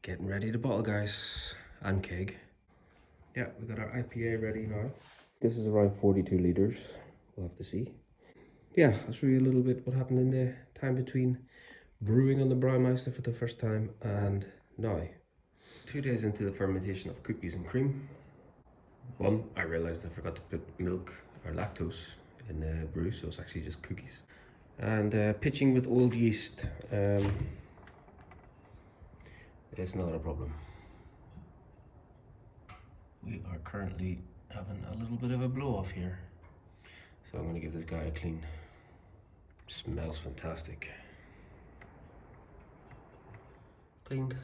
Getting ready to bottle, guys, and keg. Yeah, we got our IPA ready now. This is around 42 litres. We'll have to see. Yeah, I'll show you a little bit what happened in the time between brewing on the Braumeister for the first time and now. 2 days into the fermentation of cookies and cream. One, I realised I forgot to put milk or lactose in the brew, so it's actually just cookies. And pitching with old yeast is not a problem. We are currently having a little bit of a blow off here, so I'm going to give this guy a clean. Smells fantastic. Cleaned,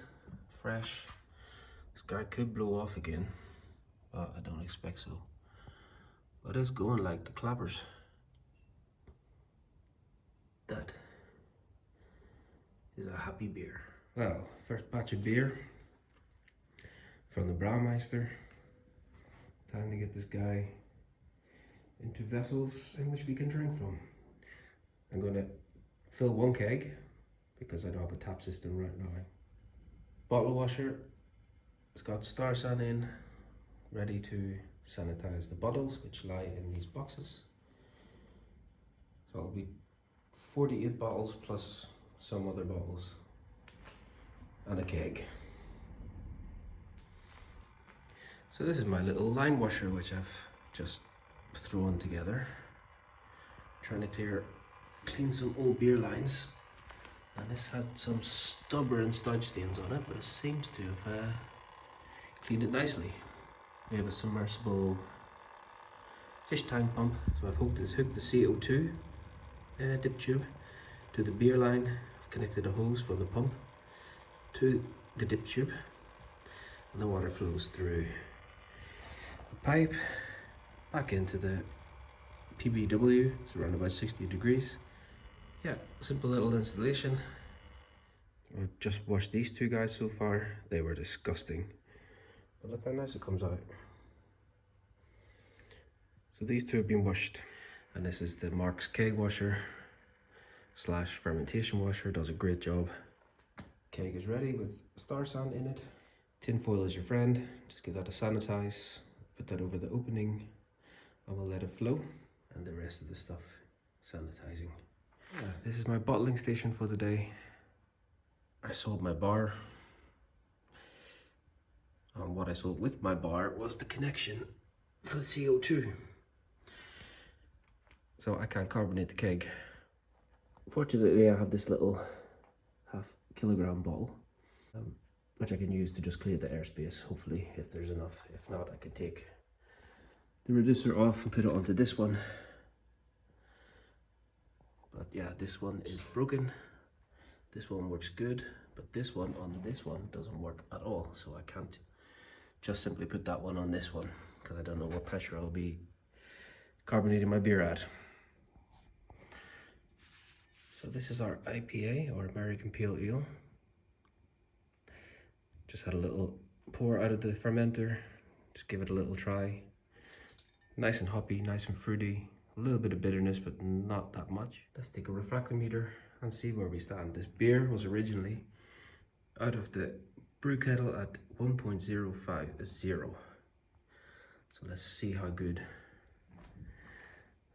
fresh. This guy could blow off again, but I don't expect so. But it's going like the clappers. That is a happy beer. Well, first batch of beer from the Braumeister. Time to get this guy into vessels in which we can drink from. I'm going to fill one keg because I don't have a tap system right now. Bottle washer, it's got Star San in, ready to sanitize the bottles which lie in these boxes. So it'll be 48 bottles plus some other bottles and a keg. So this is my little line washer which I've just thrown together. Trying to clean some old beer lines. And this had some stubborn stodge stains on it, but it seems to have cleaned it nicely. We have a submersible fish tank pump, so I've hooked the CO2 dip tube to the beer line. I've connected a hose from the pump to the dip tube, and the water flows through the pipe back into the HBW. It's around about 60 degrees. Yeah, simple little installation. I've just washed these two guys so far. They were disgusting, but look how nice it comes out. So these two have been washed, and this is the Mark's keg washer slash fermentation washer. Does a great job. Keg is ready with Star San in it. Tin foil is your friend. Just give that a sanitize. Put that over the opening, and we'll let it flow. And the rest of the stuff sanitizing. Yeah, this is my bottling station for the day. I sold my bar. And what I sold with my bar was the connection for the CO2. So I can't carbonate the keg. Fortunately, I have this little half-kilogram bottle, which I can use to just clear the airspace, hopefully, if there's enough. If not, I can take the reducer off and put it onto this one. But yeah, this one is broken. This one works good, but this one on this one doesn't work at all. So I can't just simply put that one on this one because I don't know what pressure I'll be carbonating my beer at. So this is our IPA, or American Pale Ale. Just had a little pour out of the fermenter. Just give it a little try. Nice and hoppy, nice and fruity. A little bit of bitterness, but not that much. Let's take a refractometer and see where we stand. This beer was originally out of the brew kettle at 1.050. So let's see how good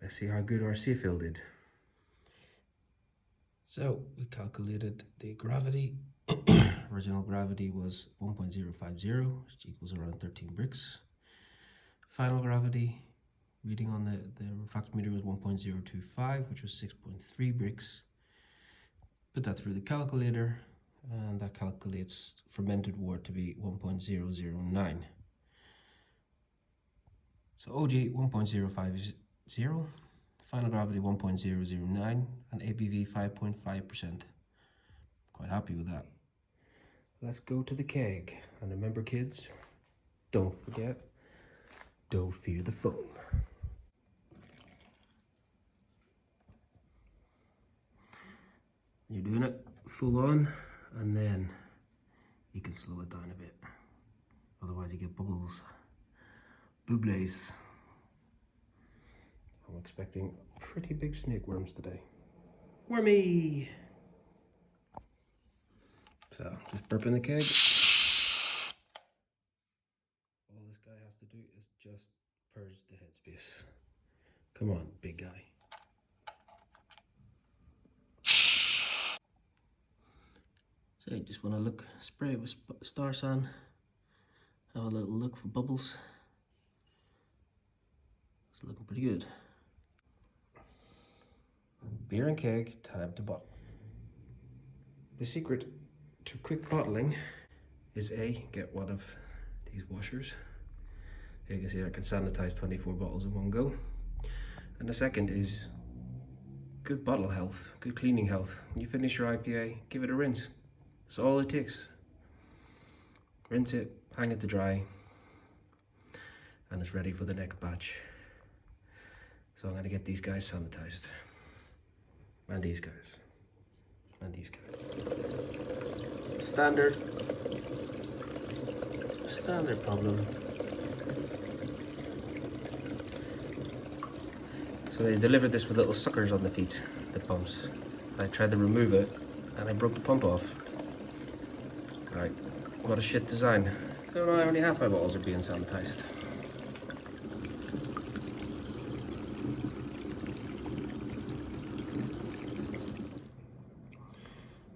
our Seafill did. So we calculated the gravity. Original gravity was 1.050, which equals around 13 bricks. Final gravity reading on the refractometer was 1.025, which was 6.3 bricks. Put that through the calculator, and that calculates fermented wort to be 1.009. So OG 1.050, final gravity 1.009, and ABV 5.5%. Quite happy with that. Let's go to the keg, and remember, kids, don't forget, don't fear the foam. You're doing it full on, and then you can slow it down a bit. Otherwise you get bubbles, bublés. I'm expecting pretty big snake worms today. Wormy! So, just burping the keg. Come on, big guy. So you just want to look, spray it with Star San, have a little look for bubbles. It's looking pretty good. Beer and keg, time to bottle. The secret to quick bottling is A, get one of these washers. You can see I can sanitize 24 bottles in one go. And the second is good bottle health, good cleaning health. When you finish your IPA, give it a rinse. That's all it takes. Rinse it, hang it to dry, and it's ready for the next batch. So I'm going to get these guys sanitized. And these guys. And these guys. Standard problem. So they delivered this with little suckers on the feet, the pumps. I tried to remove it and I broke the pump off. Right, what a shit design. So now only half my bottles are being sanitized.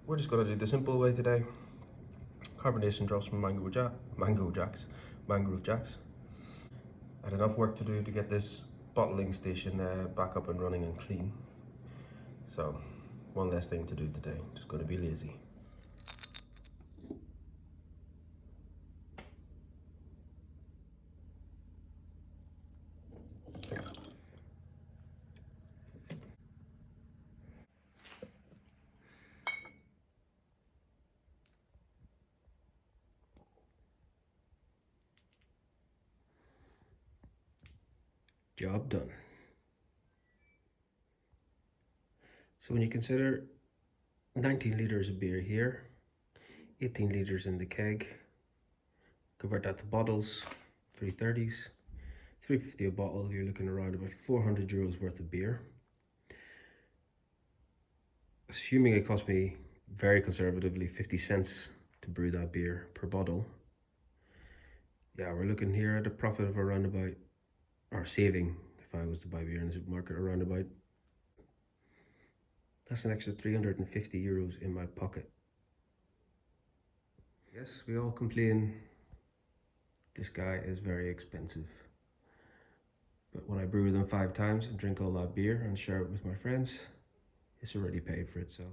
We're just gonna do the simple way today. Carbonation drops from Mangrove Jacks. I had enough work to do to get this bottling station back up and running and clean. So, one less thing to do today. Just gonna be lazy. Job done. So when you consider 19 litres of beer here, 18 litres in the keg, convert that to bottles, 330s, 350 a bottle, you're looking around about 400 euros worth of beer. Assuming it cost me very conservatively 50 cents to brew that beer per bottle, yeah, we're looking here at a profit of around about, or saving if I was to buy beer in the supermarket, around about, that's an extra 350 euros in my pocket. Yes, we all complain this guy is very expensive. But when I brew them 5 times and drink all that beer and share it with my friends, it's already paid for itself.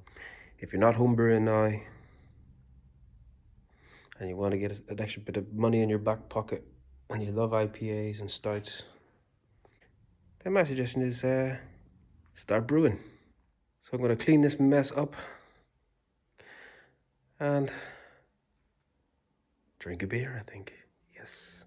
If you're not homebrewing now and you want to get an extra bit of money in your back pocket and you love IPAs and stouts, then my suggestion is start brewing. So I'm going to clean this mess up and drink a beer, I think. Yes.